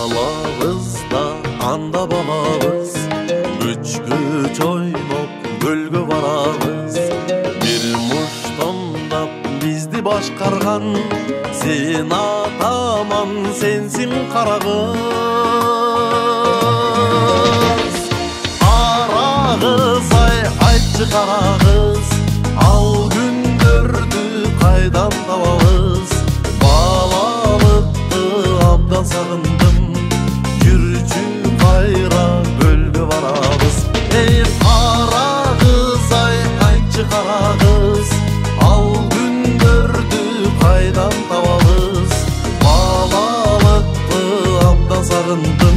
Алабыз да анда балабыз, күч ойноп көлгө барабыз. Бир муштамдап бизди башкарган, сен атаман сенсиң карагыз. Арагыз ай айтчы карагыз, ал күндөрдү кайдан табабыз? Балалыкты абдан сагындым, жүрчү кайра көлгө барабыз. Эй карагыз ай айтчы карагыз, ал күндөрдү кайдан табабыз? Балалыкты абдан сагындым,